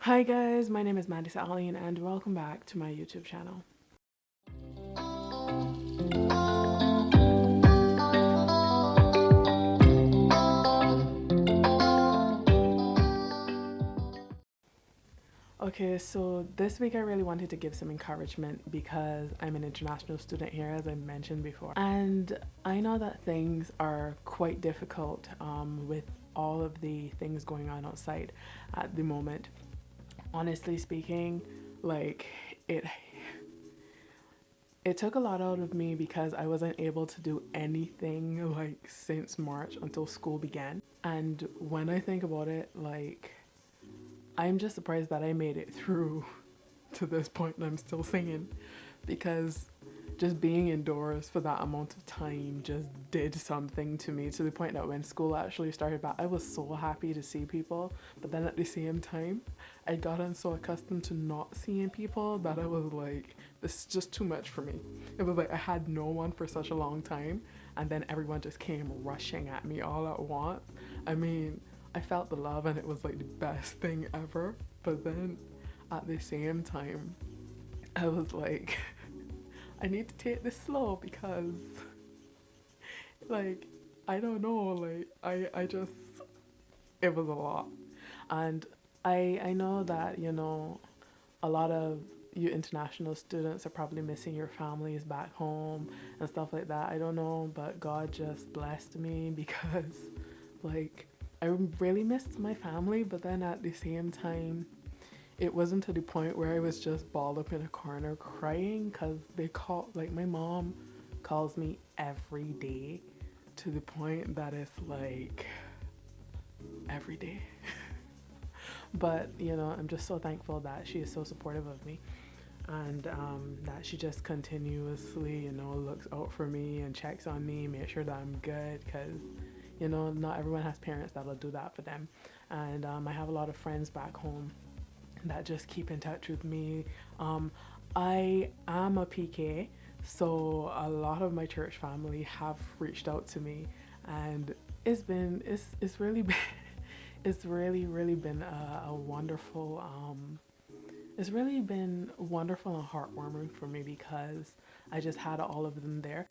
Hi guys, my name is Madisa Alien and welcome back to my YouTube channel. Okay, so this week I really wanted to give some encouragement because I'm an international student here, as I mentioned before. And I know that things are quite difficult with all of the things going on outside at the moment. Honestly speaking, like it it took a lot out of me because I wasn't able to do anything like since March until school began. And when I think about it, like I'm just surprised that I made it through to this point and I'm still singing because just being indoors for that amount of time just did something to me, to the point that when school actually started back, I was so happy to see people, but then at the same time I gotten so accustomed to not seeing people that I was like, this is just too much for me. It was like I had no one for such a long time and then everyone just came rushing at me all at once. I mean, I felt the love and it was like the best thing ever, but then at the same time I was like, I need to take this slow because, like, I don't know, like, I just, it was a lot. And I know that, a lot of you international students are probably missing your families back home and stuff like that. I don't know, but God just blessed me because, like, I really missed my family, but then at the same time, it wasn't to the point where I was just balled up in a corner crying because like, my mom calls me every day to the point that it's like every day. But, I'm just so thankful that she is so supportive of me and that she just continuously, looks out for me and checks on me, make sure that I'm good because, not everyone has parents that'll do that for them. And I have a lot of friends back home that just keep in touch with me. I am a PK, so a lot of my church family have reached out to me, and it's really been it's really been a wonderful it's really been wonderful and heartwarming for me because I just had all of them there.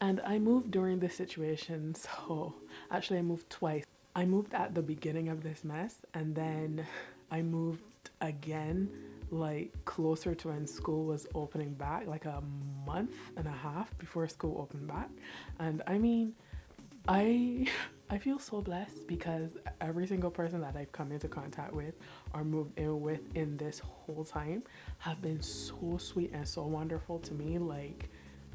And I moved during this situation, so actually I moved twice. I moved at the beginning of this mess and then I moved again like closer to when school was opening back, like a month and a half before school opened back. And I mean, I I feel so blessed because every single person that I've come into contact with or moved in with in this whole time have been so sweet and so wonderful to me. Like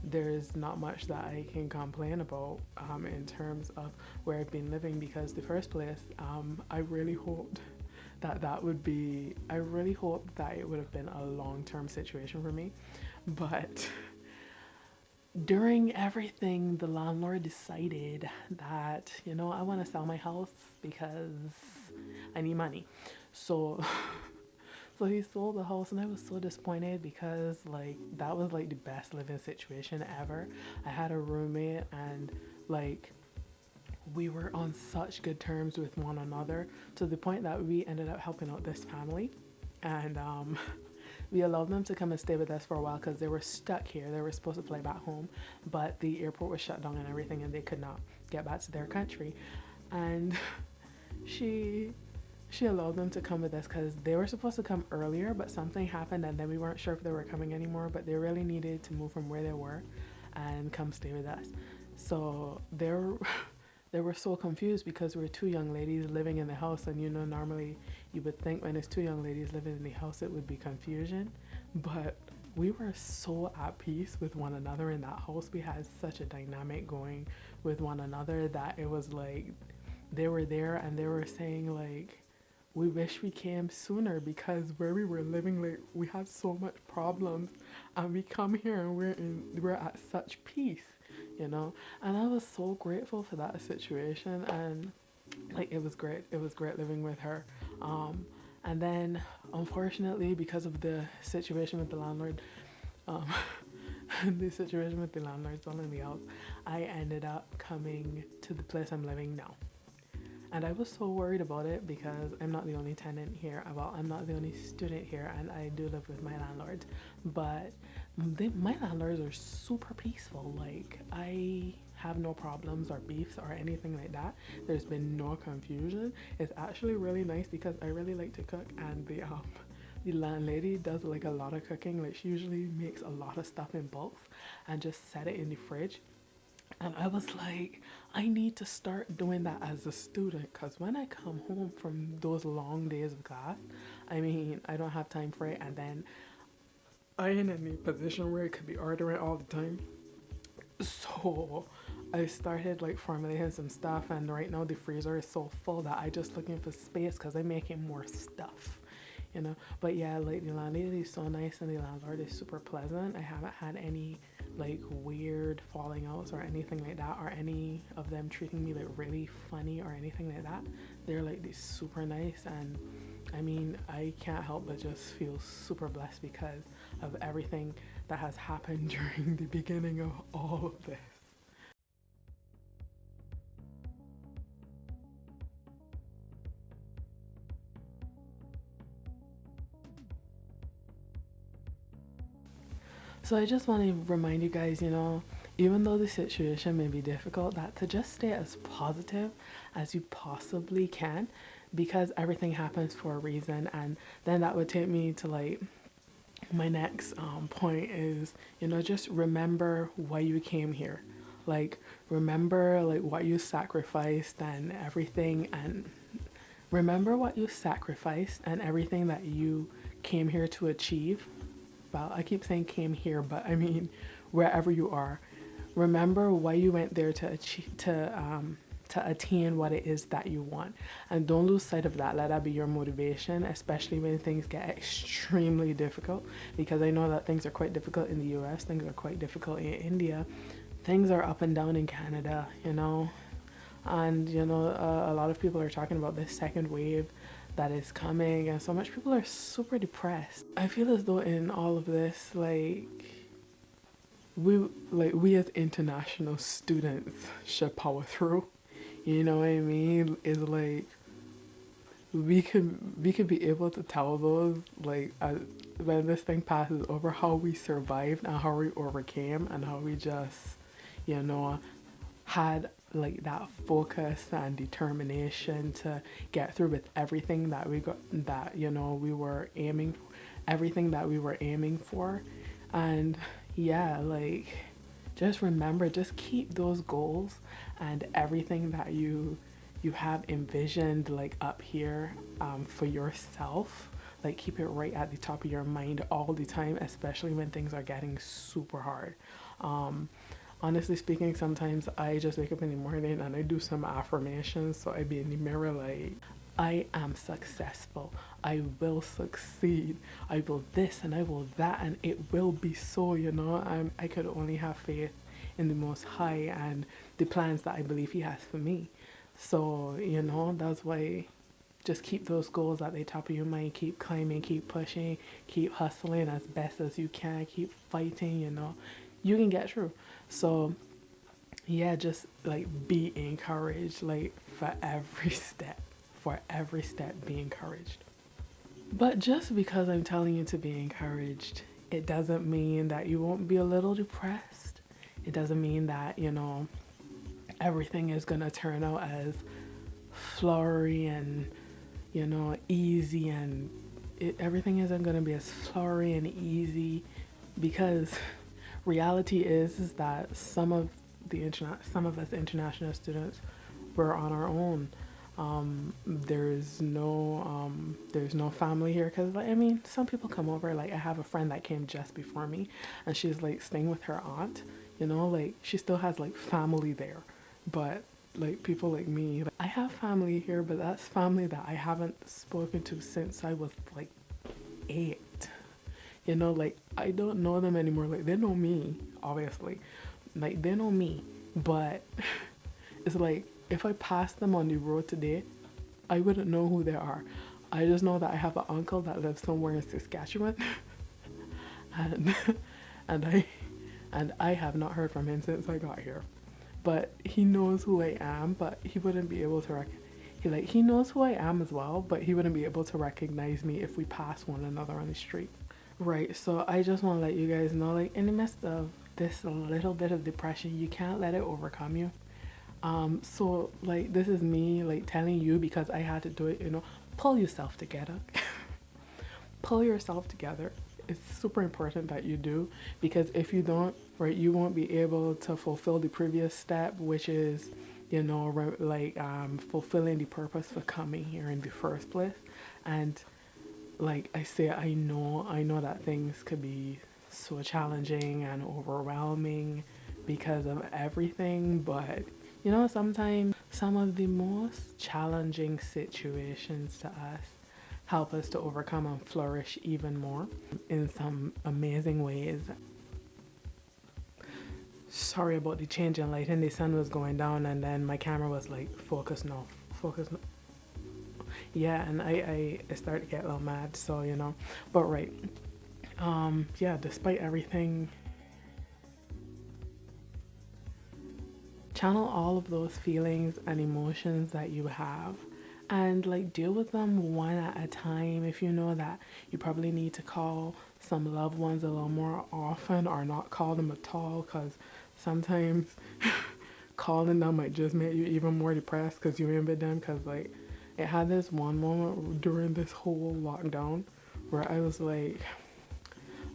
there's not much that I can complain about in terms of where I've been living because the first place, I really hoped I really hoped that it would have been a long-term situation for me. But during everything, the landlord decided that, I want to sell my house because I need money. So so he sold the house and I was so disappointed because like that was like the best living situation ever. I had a roommate and like we were on such good terms with one another to the point that we ended up helping out this family and we allowed them to come and stay with us for a while because they were stuck here. They were supposed to fly back home, but the airport was shut down and everything and they could not get back to their country. And she she allowed them to come with us because they were supposed to come earlier, but something happened and then we weren't sure if they were coming anymore, but they really needed to move from where they were and come stay with us. So they were so confused because we were two young ladies living in the house, and normally you would think when it's two young ladies living in the house it would be confusion, but we were so at peace with one another in that house. We had such a dynamic going with one another that it was like they were there and they were saying like we wish we came sooner because where we were living, like we had so much problems and we come here and we're at such peace. And I was so grateful for that situation, and like it was great living with her. And then unfortunately, because of the situation with the landlord, um the situation with the landlord selling the house, I ended up coming to the place I'm living now. And I was so worried about it because I'm not the only tenant here. Well, I'm not the only student here, and I do live with my landlords. But my landlords are super peaceful. Like, I have no problems or beefs or anything like that. There's been no confusion. It's actually really nice because I really like to cook, and the landlady does like a lot of cooking. Like, she usually makes a lot of stuff in bulk and just set it in the fridge. And I was like, I need to start doing that as a student because when I come home from those long days of class, I mean, I don't have time for it. And then I ain't in a position where I could be ordering all the time. So I started like formulating some stuff, and right now the freezer is so full that I just looking for space because I'm making more stuff, you know. But yeah, like the landlady is so nice and the landlord is super pleasant. I haven't had any like weird falling outs or anything like that, or any of them treating me like really funny or anything like that. They're like these super nice, and I mean, I can't help but just feel super blessed because of everything that has happened during the beginning of all of this. So I just want to remind you guys, you know, even though the situation may be difficult, that to just stay as positive as you possibly can because everything happens for a reason. And then that would take me to like my next point is, you know, just remember why you came here. Like, remember like what you sacrificed and everything, and remember what you sacrificed and everything that you came here to achieve. Well, I keep saying came here, but I mean wherever you are. Remember why you went there to achieve to attain what it is that you want, and don't lose sight of that. Let that be your motivation, especially when things get extremely difficult. Because I know that things are quite difficult in the U.S. Things are quite difficult in India. Things are up and down in Canada. You know, and you know a lot of people are talking about this second wave that is coming, and so much people are super depressed. I feel as though in all of this, we we as international students should power through. You know what I mean? Is like we could be able to tell those when this thing passes over how we survived and how we overcame and how we just, you know, had like that focus and determination to get through with everything that we got, that you know we were aiming, everything that we were aiming for. And yeah, like, just remember, just keep those goals and everything that you have envisioned like up here, for yourself. Like, keep it right at the top of your mind all the time, especially when things are getting super hard. um Honestly speaking, sometimes I just wake up in the morning and I do some affirmations. So I be in the mirror like, I am successful. I will succeed. I will this and I will that, and it will be so, you know. I could only have faith in the Most High and the plans that I believe He has for me. So, you know, that's why just keep those goals at the top of your mind. Keep climbing, keep pushing, keep hustling as best as you can, keep fighting, you know. You can get through. So yeah, just like be encouraged, like for every step, be encouraged. But just because I'm telling you to be encouraged, it doesn't mean that you won't be a little depressed. It doesn't mean that, you know, everything is gonna turn out as flowery and, you know, easy, and everything isn't gonna be as flowery and easy, because reality is that some of us international students were on our own. There's no family here because, like, I mean, some people come over. Like, I have a friend that came just before me, and she's like staying with her aunt. You know, like, she still has like family there, but like people like me, like, I have family here, but that's family that I haven't spoken to since I was like 8. You know, like, I don't know them anymore. Like, they know me, obviously. Like, they know me, but it's like if I passed them on the road today, I wouldn't know who they are. I just know that I have an uncle that lives somewhere in Saskatchewan, and and I have not heard from him since I got here. But he knows who I am, but he wouldn't be able to he knows who I am as well, but he wouldn't be able to recognize me if we pass one another on the street. Right, so I just want to let you guys know, like, in the midst of this little bit of depression, you can't let it overcome you. So like, this is me like telling you because I had to do it, pull yourself together. Pull yourself together. It's super important that you do, because if you don't, right, you won't be able to fulfill the previous step, which is, fulfilling the purpose for coming here in the first place. And like I say, I know that things could be so challenging and overwhelming because of everything, but sometimes some of the most challenging situations to us help us to overcome and flourish even more in some amazing ways. Sorry about the change in lighting. The sun was going down and then my camera was like, focus no, focus no. Yeah, and I started to get a little mad, so but right. Yeah, despite everything, channel all of those feelings and emotions that you have, and like deal with them one at a time. If you know that you probably need to call some loved ones a little more often, or not call them at all, because sometimes calling them might just make you even more depressed because you remember them. Because like, it had this one moment during this whole lockdown where I was like,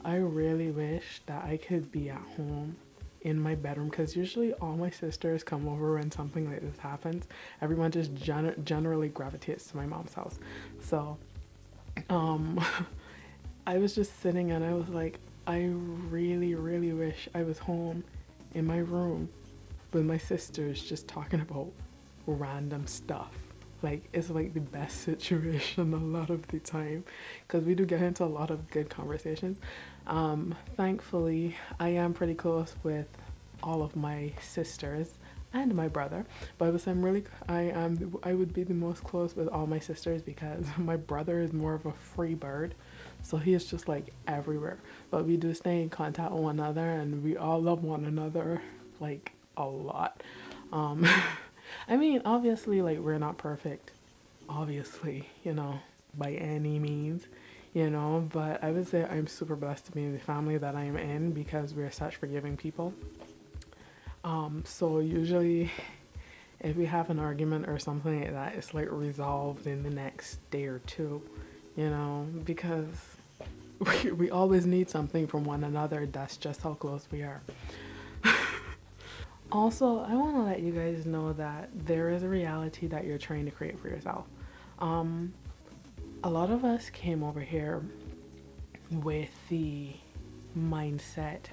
I really wish that I could be at home in my bedroom, because usually all my sisters come over when something like this happens. Everyone just generally gravitates to my mom's house. So I was just sitting and I was like, I really, really wish I was home in my room with my sisters just talking about random stuff. Like, it's like the best situation a lot of the time, because we do get into a lot of good conversations. Thankfully, I am pretty close with all of my sisters and my brother, but I would be the most close with all my sisters, because my brother is more of a free bird, so he is just like everywhere. But we do stay in contact with one another, and we all love one another like a lot. um I mean, obviously, like, we're not perfect, obviously, by any means, but I would say I'm super blessed to be in the family that I'm in, because we're such forgiving people. So usually if we have an argument or something like that, it's like resolved in the next day or two, because we always need something from one another. That's just how close we are. Also, I want to let you guys know that there is a reality that you're trying to create for yourself. Um, a lot of us came over here with the mindset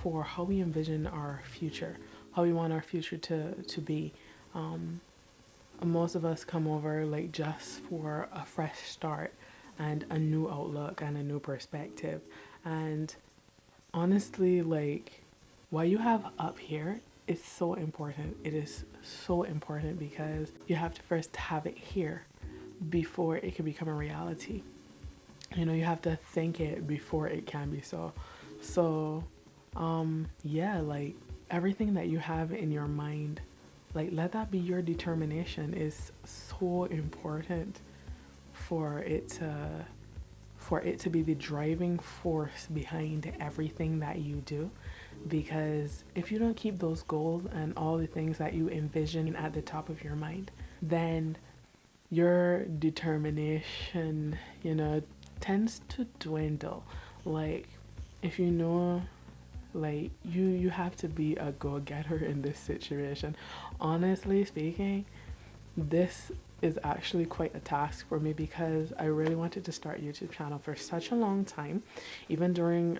for how we envision our future, how we want our future to be. Most of us come over like just for a fresh start and a new outlook and a new perspective. And honestly, like, what you have up here is so important. It is so important, because you have to first have it here before it can become a reality. You have to think it before it can be so. So, yeah, like, everything that you have in your mind, like, let that be your determination. Is so important for it to be the driving force behind everything that you do. Because if you don't keep those goals and all the things that you envision at the top of your mind, then your determination, tends to dwindle. Like, if like, you have to be a go-getter in this situation. Honestly speaking, this is actually quite a task for me, because I really wanted to start a YouTube channel for such a long time, even during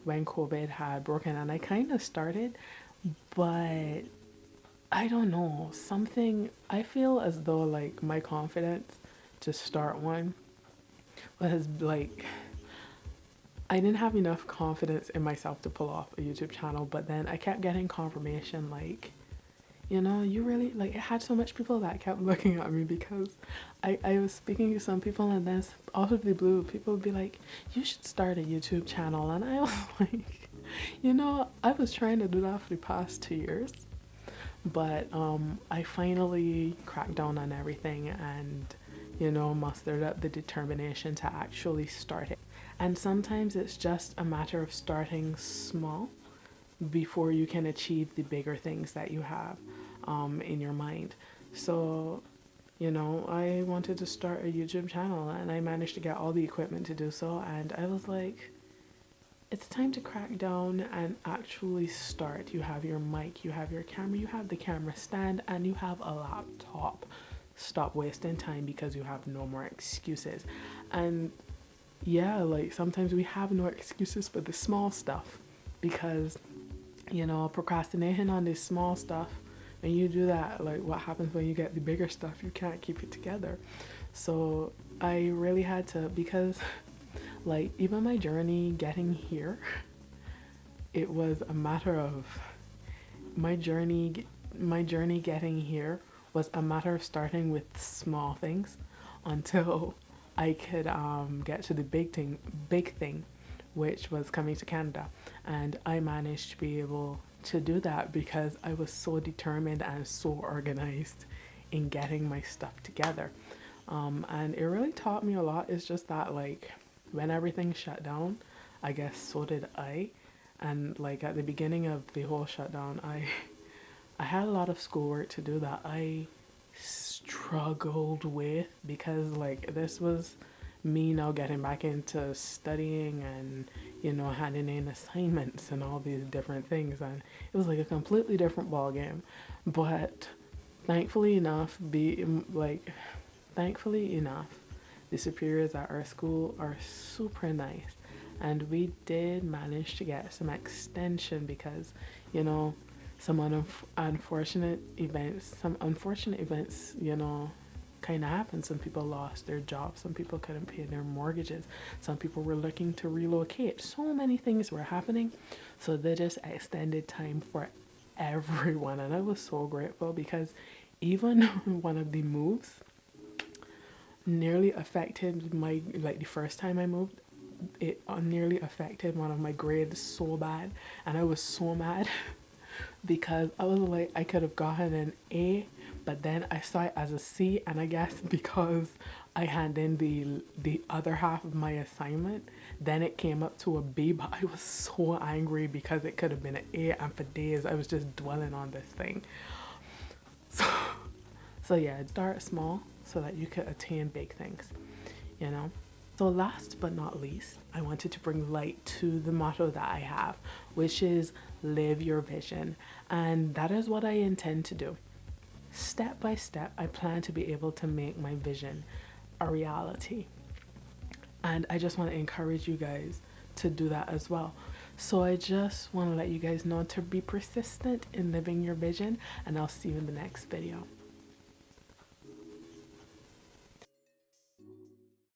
when COVID had broken, and I kind of started, but I don't know, something, I feel as though like my confidence to start one was like, I didn't have enough confidence in myself to pull off a YouTube channel. But then I kept getting confirmation, like, you really, like, it had so much people that kept looking at me, because I was speaking to some people, and then out of the blue, people would be like, you should start a YouTube channel. And I was like, I was trying to do that for the past 2 years, But I finally cracked down on everything and, mustered up the determination to actually start it. And sometimes it's just a matter of starting small before you can achieve the bigger things that you have in your mind. So, I wanted to start a YouTube channel and I managed to get all the equipment to do so. And I was like, it's time to crack down and actually start. You have your mic, you have your camera, you have the camera stand, and you have a laptop. Stop wasting time because you have no more excuses. And yeah, like sometimes we have no excuses for the small stuff because, procrastination on this small stuff. When you do that, like what happens when you get the bigger stuff? You can't keep it together. So I really had to, because like even my journey getting here, it was a matter of my journey getting here was a matter of starting with small things until I could get to the big thing, which was coming to Canada. And I managed to be able to do that because I was so determined and so organized in getting my stuff together. And it really taught me a lot. It's just that, like, when everything shut down, I guess so did I. And, like, at the beginning of the whole shutdown, I had a lot of schoolwork to do that I struggled with because, like, this was me now getting back into studying and, handing in assignments and all these different things. And it was like a completely different ball game. But thankfully enough, thankfully enough, the superiors at our school are super nice. And we did manage to get some extension because, some unfortunate events, kind of happened. Some people lost their jobs, some people couldn't pay their mortgages, some people were looking to relocate. So many things were happening. So they just extended time for everyone. And I was so grateful because even one of the moves nearly affected the first time I moved, it nearly affected one of my grades so bad. And I was so mad because I was like, I could have gotten an A, but then I saw it as a C, and I guess because I handed in the other half of my assignment, then it came up to a B. But I was so angry because it could have been an A, and for days I was just dwelling on this thing. So, so yeah, start small so that you could attain big things, you know. So last but not least, I wanted to bring light to the motto that I have, which is live your vision. And that is what I intend to do. Step by step, I plan to be able to make my vision a reality. And I just want to encourage you guys to do that as well. So I just want to let you guys know to be persistent in living your vision, and I'll see you in the next video.